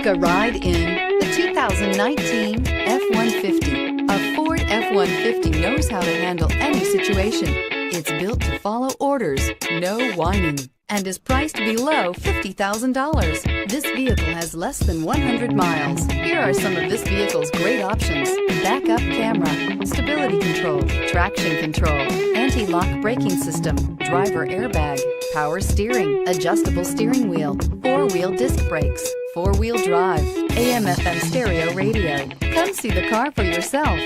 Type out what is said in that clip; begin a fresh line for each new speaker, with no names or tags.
Take a ride in the 2019 F-150. A Ford F-150 knows how to handle any situation. It's built to follow orders, no whining, and is priced below $50,000. This vehicle has less than 100 miles. Here are some of this vehicle's great options: backup camera, stability control, traction control, anti-lock braking system, driver airbag, power steering, adjustable steering wheel, four-wheel disc brakes, four-wheel drive, AM/FM stereo radio. Come see the car for yourself.